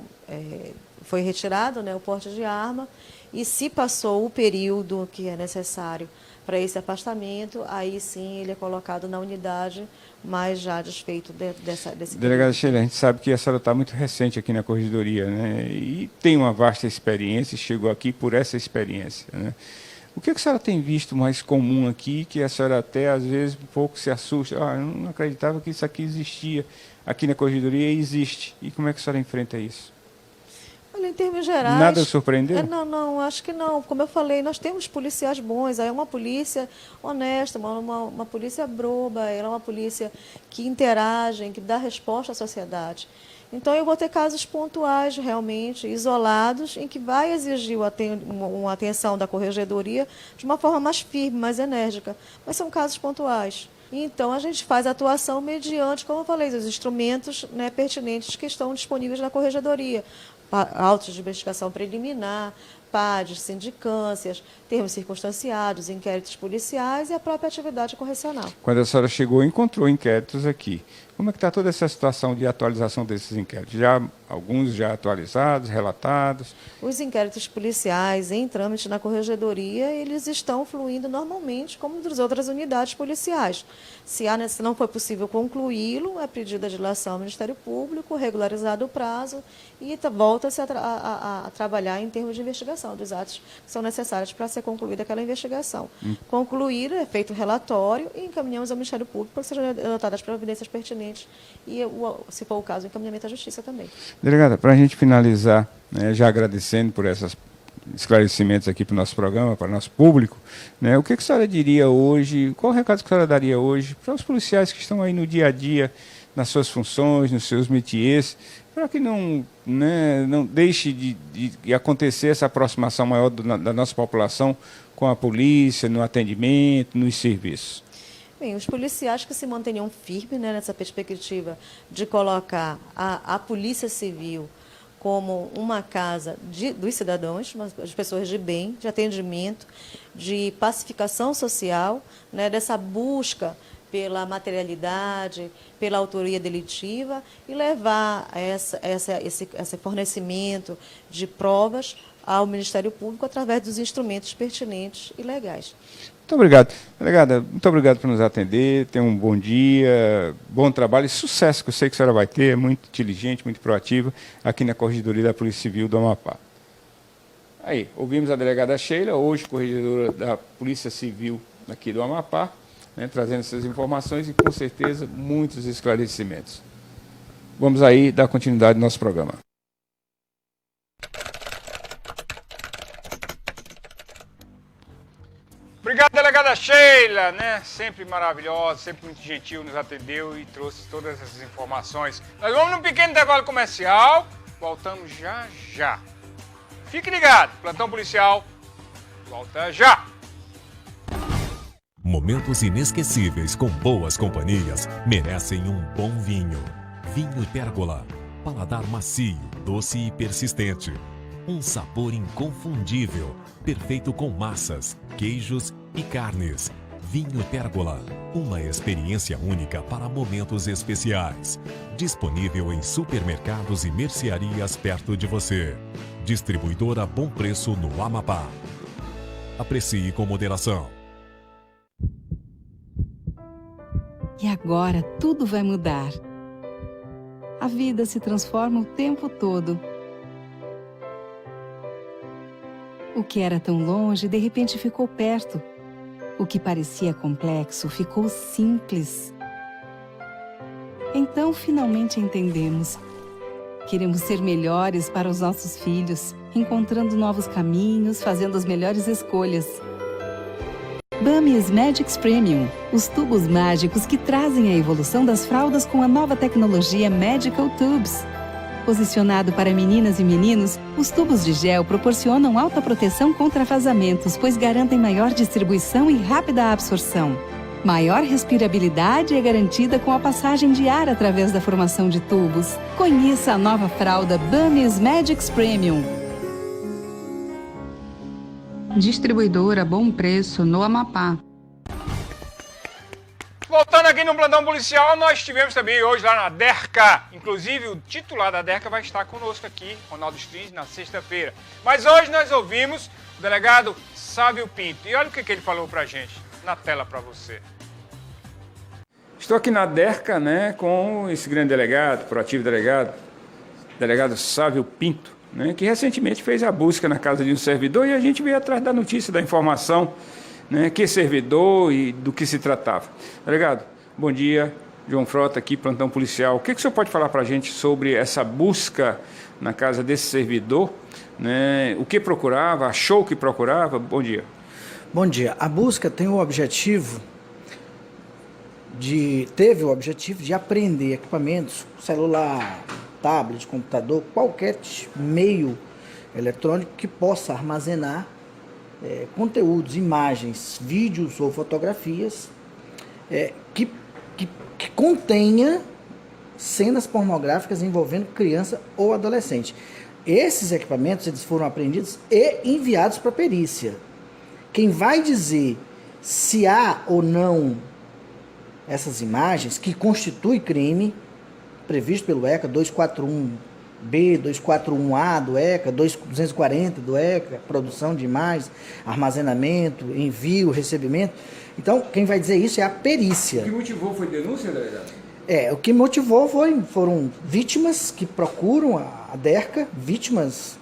foi retirado, né, o porte de arma, e se passou o período que é necessário para esse afastamento, aí sim ele é colocado na unidade, mas já desfeito desse Delegada período. Sheila, a gente sabe que a senhora está muito recente aqui na corregedoria, né? E tem uma vasta experiência, chegou aqui por essa experiência, né? O que a senhora tem visto mais comum aqui, que a senhora até às vezes um pouco se assusta? Eu não acreditava que isso aqui existia. Aqui na corregedoria existe. E como é que a senhora enfrenta isso? Olha, em termos gerais... Nada surpreendeu? Não, acho que não. Como eu falei, nós temos policiais bons. Aí é uma polícia honesta, uma polícia broba, ela é uma polícia que interage, que dá resposta à sociedade. Então, eu vou ter casos pontuais, realmente, isolados, em que vai exigir uma atenção da corregedoria de uma forma mais firme, mais enérgica. Mas são casos pontuais. Então, a gente faz a atuação mediante, como eu falei, os instrumentos, né, pertinentes que estão disponíveis na corregedoria. Autos de investigação preliminar, PADs, sindicâncias, termos circunstanciados, inquéritos policiais e a própria atividade correcional. Quando a senhora chegou, encontrou inquéritos aqui. Como é que está toda essa situação de atualização desses inquéritos? Alguns já atualizados, relatados? Os inquéritos policiais em trâmite na corregedoria, eles estão fluindo normalmente, como das outras unidades policiais. Se não foi possível concluí-lo, é pedida a dilação ao Ministério Público, regularizado o prazo e volta-se a trabalhar em termos de investigação dos atos que são necessários para ser concluída aquela investigação. Concluída, é feito o relatório e encaminhamos ao Ministério Público para que sejam adotadas as providências pertinentes e, se for o caso, o encaminhamento à Justiça também. Delegada, para a gente finalizar, né, já agradecendo por esses esclarecimentos aqui para o nosso programa, para o nosso público, né, o que a senhora diria hoje, qual o recado que a senhora daria hoje para os policiais que estão aí no dia a dia, nas suas funções, nos seus métiers, para que não deixe de acontecer essa aproximação maior da nossa população com a polícia, no atendimento, nos serviços? Bem, os policiais que se mantenham firmes, né, nessa perspectiva de colocar a Polícia Civil como uma casa dos cidadãos, as pessoas de bem, de atendimento, de pacificação social, né, dessa busca pela materialidade, pela autoria delitiva e levar esse fornecimento de provas ao Ministério Público através dos instrumentos pertinentes e legais. Muito obrigado. Delegada, muito obrigado por nos atender, tenha um bom dia, bom trabalho e sucesso que eu sei que a senhora vai ter, é muito inteligente, muito proativa, aqui na Corregedoria da Polícia Civil do Amapá. Aí, ouvimos a delegada Sheila, hoje corregedora da Polícia Civil aqui do Amapá, né, trazendo essas informações e, com certeza, muitos esclarecimentos. Vamos aí dar continuidade ao nosso programa. Obrigado, delegada Sheila, né? Sempre maravilhosa, sempre muito gentil, nos atendeu e trouxe todas essas informações. Nós vamos num pequeno intervalo comercial, voltamos já já. Fique ligado, plantão policial, volta já. Momentos inesquecíveis com boas companhias merecem um bom vinho. Vinho Pérgola, paladar macio, doce e persistente. Um sabor inconfundível, perfeito com massas, queijos e carnes. Vinho Pérgola, uma experiência única para momentos especiais. Disponível em supermercados e mercearias perto de você. Distribuidora Bom Preço no Amapá. Aprecie com moderação. E agora tudo vai mudar. A vida se transforma o tempo todo. O que era tão longe, de repente ficou perto. O que parecia complexo, ficou simples. Então, finalmente entendemos. Queremos ser melhores para os nossos filhos, encontrando novos caminhos, fazendo as melhores escolhas. Bames Magics Premium, os tubos mágicos que trazem a evolução das fraldas com a nova tecnologia Magical Tubes. Posicionado para meninas e meninos, os tubos de gel proporcionam alta proteção contra vazamentos, pois garantem maior distribuição e rápida absorção. Maior respirabilidade é garantida com a passagem de ar através da formação de tubos. Conheça a nova fralda Bames Magics Premium. Distribuidora Bom Preço no Amapá. Voltando aqui no plantão policial, nós tivemos também hoje lá na DERCA. Inclusive, o titular da DERCA vai estar conosco aqui, Ronaldo Strins, na sexta-feira. Mas hoje nós ouvimos o delegado Sávio Pinto. E olha o que ele falou pra gente. Na tela para você. Estou aqui na DERCA, né, com esse grande delegado, proativo delegado Sávio Pinto, né, que recentemente fez a busca na casa de um servidor e a gente veio atrás da notícia, da informação, né, que servidor e do que se tratava. Delegado, bom dia, João Frota aqui, plantão policial. O que o senhor pode falar para a gente sobre essa busca na casa desse servidor, né, o que procurava, achou que procurava? Bom dia. Bom dia. A busca tem o objetivo teve o objetivo de apreender equipamentos, celular, tablet, computador, qualquer meio eletrônico que possa armazenar conteúdos, imagens, vídeos ou fotografias que contenha cenas pornográficas envolvendo criança ou adolescente. Esses equipamentos eles foram apreendidos e enviados para a perícia. Quem vai dizer se há ou não essas imagens, que constitui crime, previsto pelo ECA 241B, 241A do ECA, 240 do ECA, produção de imagens, armazenamento, envio, recebimento. Então, quem vai dizer isso é a perícia. O que motivou foi denúncia, delegado? O que motivou foram vítimas que procuram a DERCA, vítimas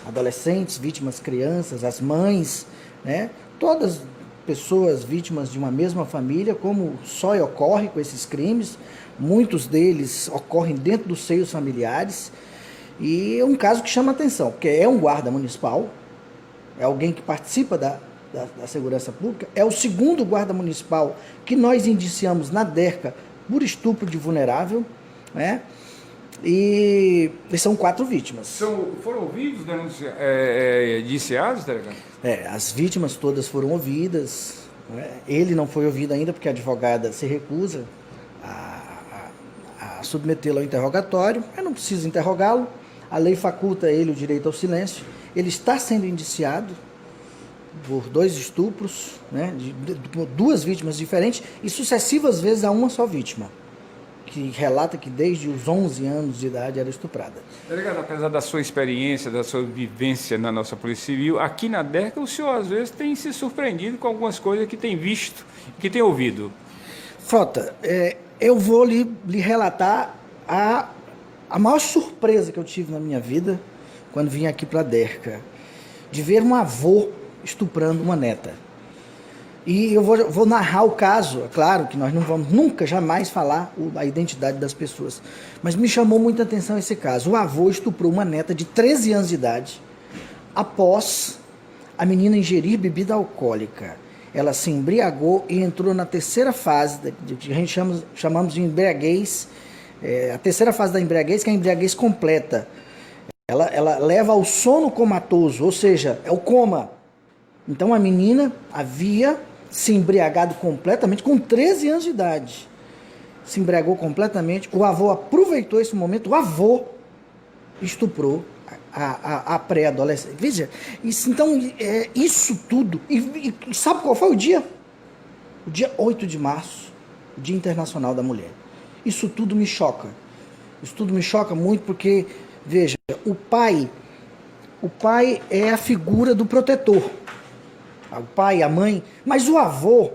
adolescentes, vítimas crianças, as mães, né? Todas pessoas vítimas de uma mesma família, como só ocorre com esses crimes, muitos deles ocorrem dentro dos seios familiares, e é um caso que chama atenção, porque é um guarda municipal, é alguém que participa da segurança pública, é o segundo guarda municipal que nós indiciamos na DERCA por estupro de vulnerável, né? E são 4 vítimas. Foram ouvidos, indiciados, delegado? As vítimas todas foram ouvidas, né? Ele não foi ouvido ainda porque a advogada se recusa a submetê-lo ao interrogatório. Eu não preciso interrogá-lo, a lei faculta ele o direito ao silêncio. Ele está sendo indiciado por 2 estupros, né? de 2 vítimas diferentes e sucessivas vezes a uma só vítima, que relata que desde os 11 anos de idade era estuprada. Delegado, apesar da sua experiência, da sua vivência na nossa Polícia Civil, aqui na DERCA o senhor às vezes tem se surpreendido com algumas coisas que tem visto, que tem ouvido. Frota, eu vou lhe relatar a maior surpresa que eu tive na minha vida quando vim aqui para a DERCA, de ver um avô estuprando uma neta. E eu vou narrar o caso, é claro que nós não vamos nunca, jamais falar a identidade das pessoas, mas me chamou muita atenção esse caso. O avô estuprou uma neta de 13 anos de idade, após a menina ingerir bebida alcoólica. Ela se embriagou e entrou na terceira fase, que a gente chamamos de embriaguez, a terceira fase da embriaguez, que é a embriaguez completa. Ela leva ao sono comatoso, ou seja, é o coma. Então a menina havia se embriagado completamente, com 13 anos de idade. Se embriagou completamente. O avô aproveitou esse momento, o avô estuprou a pré-adolescente. Veja, isso tudo. E sabe qual foi o dia? O dia 8 de março, o Dia Internacional da Mulher. Isso tudo me choca. Isso tudo me choca muito porque, veja, o pai é a figura do protetor. O pai, a mãe, mas o avô,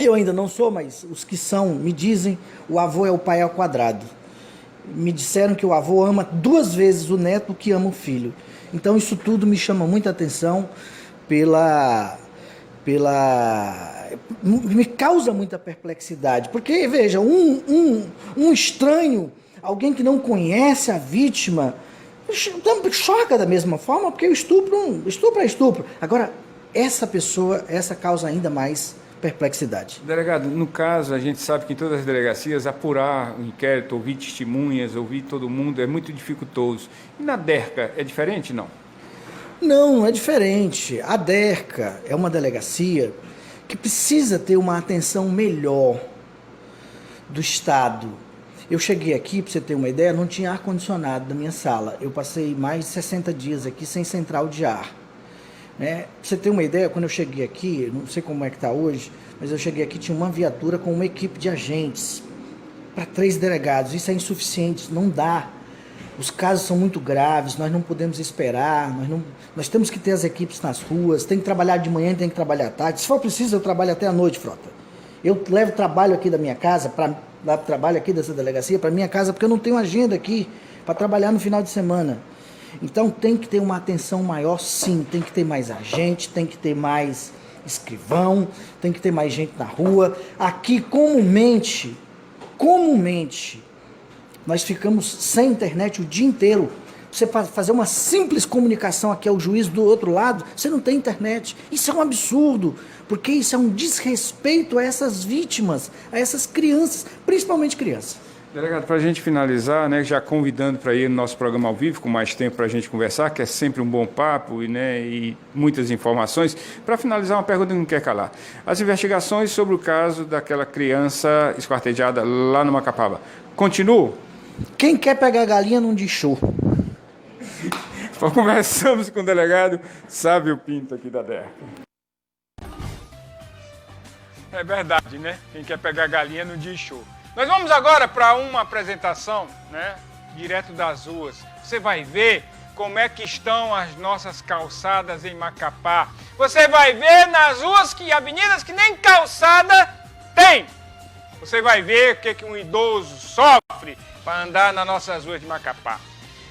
eu ainda não sou, mas os que são me dizem, o avô é o pai ao quadrado. Me disseram que o avô ama 2 vezes o neto que ama o filho. Então isso tudo me chama muita atenção me causa muita perplexidade, porque veja, um estranho Alguém que não conhece a vítima choca da mesma forma, porque o estupro é estupro. Agora, essa causa ainda mais perplexidade. Delegado, no caso, a gente sabe que em todas as delegacias apurar o inquérito, ouvir testemunhas, ouvir todo mundo é muito dificultoso. E na DERCA é diferente, não? Não é diferente. A DERCA é uma delegacia que precisa ter uma atenção melhor do Estado. Eu cheguei aqui, para você ter uma ideia, não tinha ar-condicionado na minha sala. Eu passei mais de 60 dias aqui sem central de ar. Para você ter uma ideia, quando eu cheguei aqui, não sei como é que está hoje, mas eu cheguei aqui, tinha uma viatura com uma equipe de agentes para 3 delegados. Isso é insuficiente, não dá. Os casos são muito graves, nós não podemos esperar, nós temos que ter as equipes nas ruas, tem que trabalhar de manhã, tem que trabalhar à tarde. Se for preciso, eu trabalho até a noite, Frota. Eu levo trabalho aqui da minha casa, trabalho aqui dessa delegacia para minha casa, porque eu não tenho agenda aqui para trabalhar no final de semana. Então tem que ter uma atenção maior, sim, tem que ter mais agente, tem que ter mais escrivão, tem que ter mais gente na rua. Aqui, comumente, nós ficamos sem internet o dia inteiro. Você fazer uma simples comunicação aqui ao juiz do outro lado, você não tem internet. Isso é um absurdo, porque isso é um desrespeito a essas vítimas, a essas crianças, principalmente crianças. Delegado, para a gente finalizar, já convidando para ir no nosso programa ao vivo, com mais tempo para a gente conversar, que é sempre um bom papo e muitas informações. Para finalizar, uma pergunta que não quer calar. As investigações sobre o caso daquela criança esquartejada lá no Macapaba, continuam? Quem quer pegar galinha não diz show. Conversamos com o delegado Sávio Pinto aqui da DERCA. É verdade, né? Quem quer pegar galinha não diz show. Nós vamos agora para uma apresentação, direto das ruas. Você vai ver como é que estão as nossas calçadas em Macapá. Você vai ver nas ruas avenidas que nem calçada tem. Você vai ver o que um idoso sofre para andar nas nossas ruas de Macapá.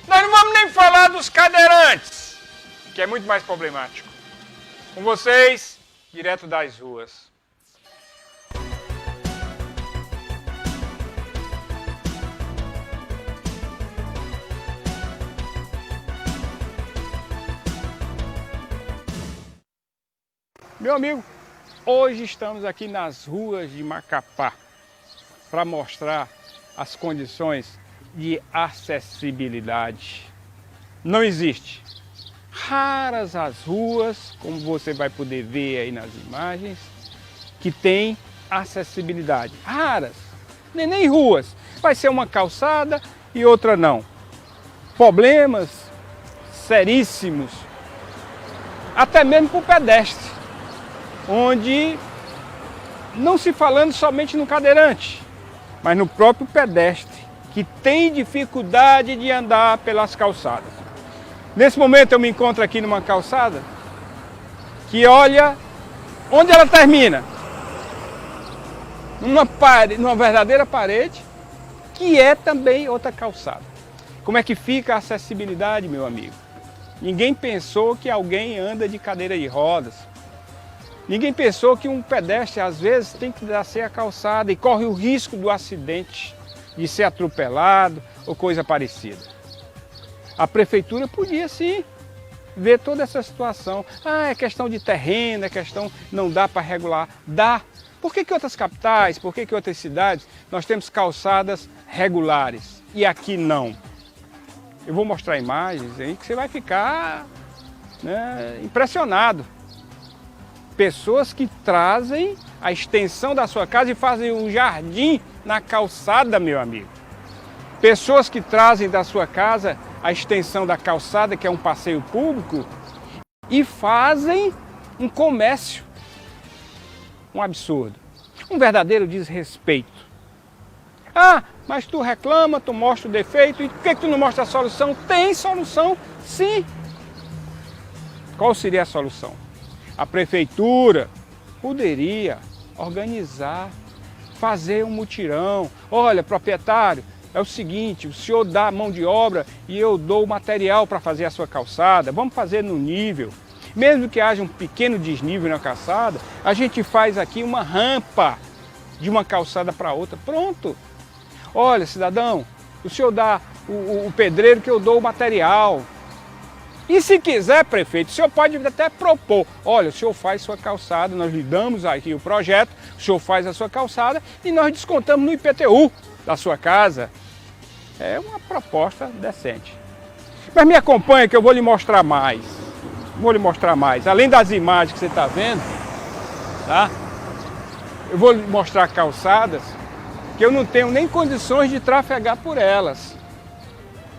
Nós não vamos nem falar dos cadeirantes, que é muito mais problemático. Com vocês, direto das ruas. Meu amigo, hoje estamos aqui nas ruas de Macapá para mostrar as condições de acessibilidade. Não existe. Raras as ruas, como você vai poder ver aí nas imagens, que tem acessibilidade. Raras. Nem ruas. Vai ser uma calçada e outra não. Problemas seríssimos. Até mesmo para o pedestre. Onde, não se falando somente no cadeirante, mas no próprio pedestre, que tem dificuldade de andar pelas calçadas. Nesse momento eu me encontro aqui numa calçada que olha onde ela termina. Numa verdadeira parede, que é também outra calçada. Como é que fica a acessibilidade, meu amigo? Ninguém pensou que alguém anda de cadeira de rodas. Ninguém pensou que um pedestre, às vezes, tem que descer a calçada e corre o risco do acidente, de ser atropelado ou coisa parecida. A prefeitura podia, sim, ver toda essa situação. É questão de terreno, é questão, não dá para regular. Dá. Por que outras capitais, por que outras cidades, nós temos calçadas regulares e aqui não? Eu vou mostrar imagens aí que você vai ficar impressionado. Pessoas que trazem a extensão da sua casa e fazem um jardim na calçada, meu amigo. Pessoas que trazem da sua casa a extensão da calçada, que é um passeio público, e fazem um comércio. Um absurdo. Um verdadeiro desrespeito. Mas tu reclama, tu mostra o defeito, e por que tu não mostra a solução? Tem solução, sim. Qual seria a solução? A prefeitura poderia organizar, fazer um mutirão. Olha, proprietário, é o seguinte, o senhor dá a mão de obra e eu dou o material para fazer a sua calçada. Vamos fazer no nível. Mesmo que haja um pequeno desnível na calçada, a gente faz aqui uma rampa de uma calçada para outra. Pronto. Olha, cidadão, o senhor dá o pedreiro que eu dou o material. E se quiser, prefeito, o senhor pode até propor, olha, o senhor faz sua calçada, nós lhe damos aqui o projeto, o senhor faz a sua calçada e nós descontamos no IPTU da sua casa. É uma proposta decente. Mas me acompanha que eu vou lhe mostrar mais. Vou lhe mostrar mais. Além das imagens que você está vendo, tá? Eu vou lhe mostrar calçadas que eu não tenho nem condições de trafegar por elas.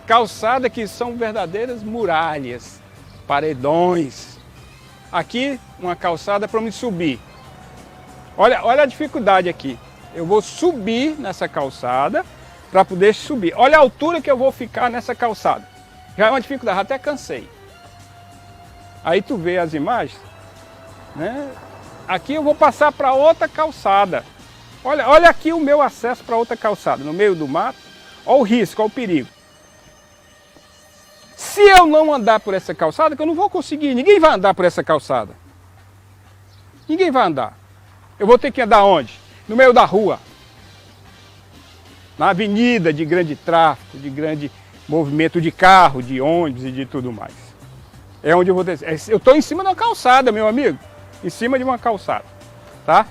Calçadas que são verdadeiras muralhas, paredões. Aqui uma calçada para me subir. Olha a dificuldade aqui. Eu vou subir nessa calçada para poder subir. Olha a altura que eu vou ficar nessa calçada. Já é uma dificuldade, até cansei. Aí tu vê as imagens, né? Aqui eu vou passar para outra calçada. Olha aqui o meu acesso para outra calçada, no meio do mato. Olha o risco, olha o perigo. Se eu não andar por essa calçada, que eu não vou conseguir, ninguém vai andar por essa calçada. Ninguém vai andar. Eu vou ter que andar onde? No meio da rua. Na avenida de grande tráfego, de grande movimento de carro, de ônibus e de tudo mais. É onde eu vou descer. Eu estou em cima de uma calçada, meu amigo. Em cima de uma calçada, tá?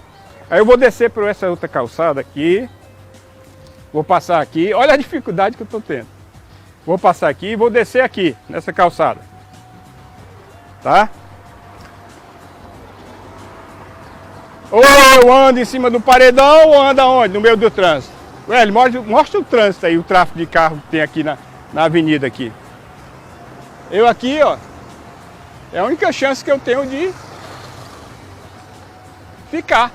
Aí eu vou descer por essa outra calçada aqui. Vou passar aqui. Olha a dificuldade que eu estou tendo. Vou passar aqui e vou descer aqui, nessa calçada. Tá? Ou eu ando em cima do paredão ou ando aonde? No meio do trânsito. Velho, mostra o trânsito aí, o tráfego de carro que tem aqui na avenida aqui. Eu aqui, ó, é a única chance que eu tenho de ficar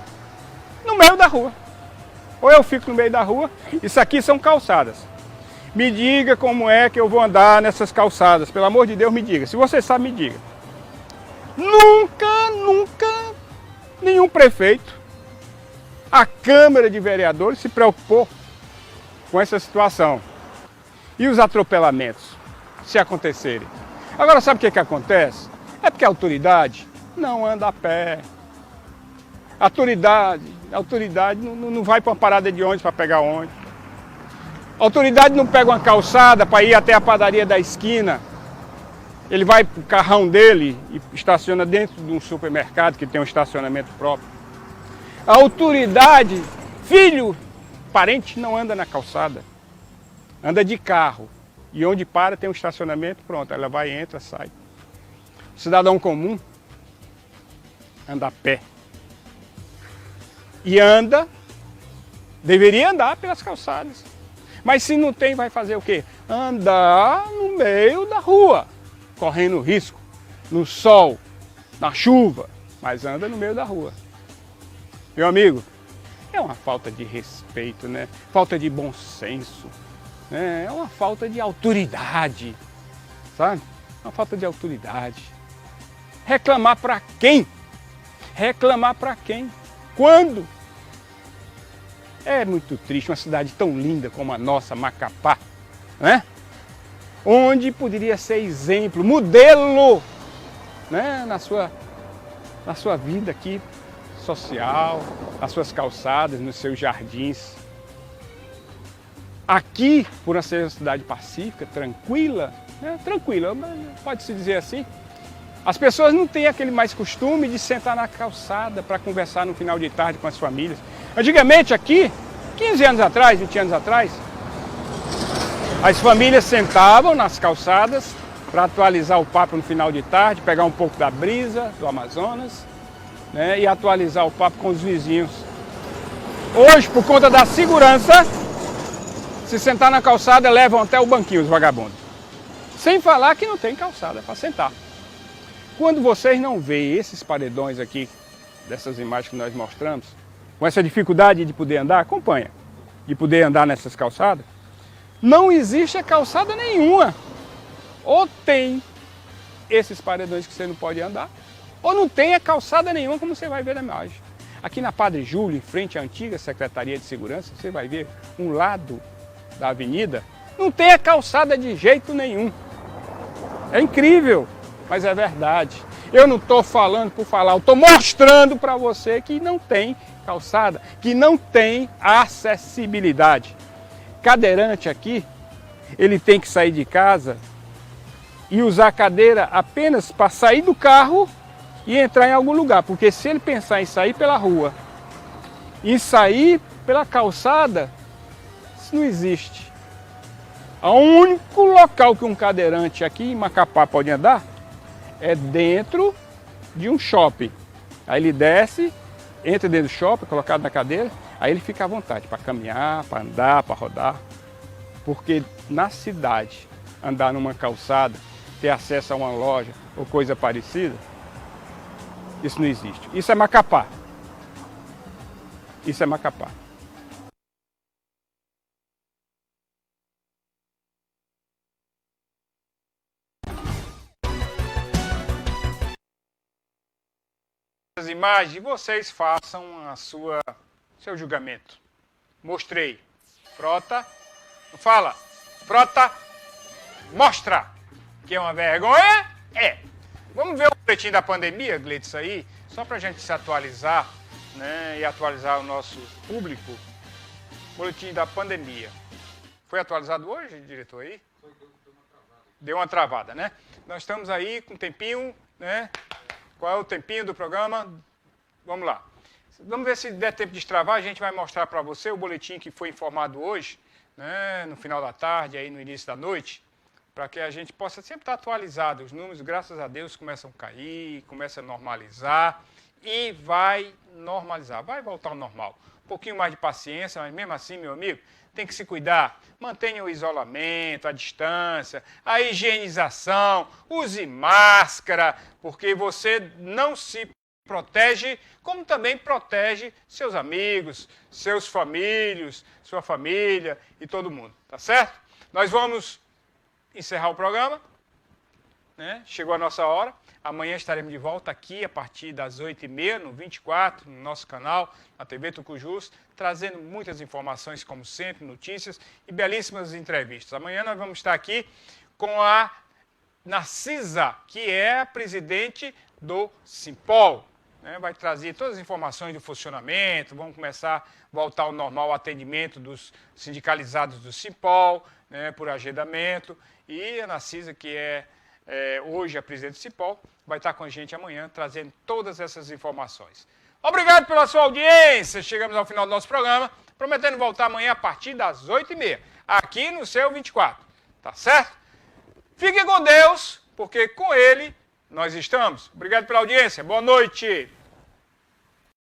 no meio da rua. Ou eu fico no meio da rua, isso aqui são calçadas. Me diga como é que eu vou andar nessas calçadas, pelo amor de Deus, me diga. Se você sabe, me diga. Nunca nenhum prefeito, a Câmara de Vereadores se preocupou com essa situação. E os atropelamentos, se acontecerem? Agora, sabe o que acontece? É porque a autoridade não anda a pé. A autoridade não vai para uma parada de ônibus para pegar ônibus. A autoridade não pega uma calçada para ir até a padaria da esquina. Ele vai para o carrão dele e estaciona dentro de um supermercado que tem um estacionamento próprio. A autoridade, filho, parente, não anda na calçada. Anda de carro. E onde para tem um estacionamento, pronto. Ela vai, entra, sai. O cidadão comum anda a pé. E deveria andar pelas calçadas. Mas se não tem, vai fazer o quê? Andar no meio da rua, correndo risco, no sol, na chuva, mas anda no meio da rua. Meu amigo, é uma falta de respeito, né? Falta de bom senso, né? É uma falta de autoridade, sabe? Uma falta de autoridade. Reclamar para quem? Reclamar para quem? Quando? É muito triste uma cidade tão linda como a nossa, Macapá, né? Onde poderia ser exemplo, modelo, né? na sua vida aqui social, nas suas calçadas, nos seus jardins. Aqui, por ser uma cidade pacífica, tranquila, né? Tranquila, pode-se dizer assim, as pessoas não têm aquele mais costume de sentar na calçada para conversar no final de tarde com as famílias. Antigamente aqui, 15 anos atrás, 20 anos atrás, as famílias sentavam nas calçadas para atualizar o papo no final de tarde, pegar um pouco da brisa do Amazonas, né, e atualizar o papo com os vizinhos. Hoje, por conta da segurança, se sentar na calçada, levam até o banquinho os vagabundos. Sem falar que não tem calçada para sentar. Quando vocês não veem esses paredões aqui, dessas imagens que nós mostramos, com essa dificuldade de poder andar, acompanha, de poder andar nessas calçadas, não existe calçada nenhuma. Ou tem esses paredões que você não pode andar, ou não tem a calçada nenhuma, como você vai ver na imagem. Aqui na Padre Júlio, em frente à antiga Secretaria de Segurança, você vai ver um lado da avenida, não tem a calçada de jeito nenhum. É incrível, mas é verdade. Eu não estou falando por falar, eu estou mostrando para você que não tem calçada, que não tem acessibilidade. Cadeirante aqui ele tem que sair de casa e usar a cadeira apenas para sair do carro e entrar em algum lugar. Porque se ele pensar em sair pela rua e sair pela calçada, isso não existe. O único local que um cadeirante aqui em Macapá pode andar é dentro de um shopping. Aí ele desce, entra dentro do shopping, colocado na cadeira, aí ele fica à vontade para caminhar, para andar, para rodar. Porque na cidade, andar numa calçada, ter acesso a uma loja ou coisa parecida, isso não existe. Isso é Macapá. Isso é Macapá. As imagens e vocês façam seu julgamento. Mostrei. Frota. Não fala. Frota. Mostra. Que é uma vergonha? É. Vamos ver o boletim da pandemia, Gleitson, aí, só para a gente se atualizar, né, e atualizar o nosso público. Boletim da pandemia. Foi atualizado hoje, diretor, aí? Deu uma travada, né? Nós estamos aí com um tempinho, né? Qual é o tempinho do programa? Vamos lá. Vamos ver se der tempo de destravar, a gente vai mostrar para você o boletim que foi informado hoje, né, no final da tarde, aí no início da noite, para que a gente possa sempre estar atualizado. Os números, graças a Deus, começam a cair, começam a normalizar e vai normalizar, vai voltar ao normal. Um pouquinho mais de paciência, mas mesmo assim, meu amigo, tem que se cuidar. Mantenha o isolamento, a distância, a higienização, use máscara, porque você não se protege, como também protege seus amigos, seus famílios, sua família e todo mundo, tá certo? Nós vamos encerrar o programa, né? Chegou a nossa hora. Amanhã estaremos de volta aqui a partir das 8h30, no 24, no nosso canal, na TV Tucujus, trazendo muitas informações, como sempre, notícias e belíssimas entrevistas. Amanhã nós vamos estar aqui com a Narcisa, que é a presidente do Simpol. Né? Vai trazer todas as informações do funcionamento, vamos começar a voltar ao normal atendimento dos sindicalizados do Simpol, né, por agendamento. E a Narcisa, que é hoje a presidente do Simpol, vai estar com a gente amanhã, trazendo todas essas informações. Obrigado pela sua audiência. Chegamos ao final do nosso programa, prometendo voltar amanhã a partir das 8h30, aqui no seu 24. Tá certo? Fique com Deus, porque com Ele nós estamos. Obrigado pela audiência. Boa noite.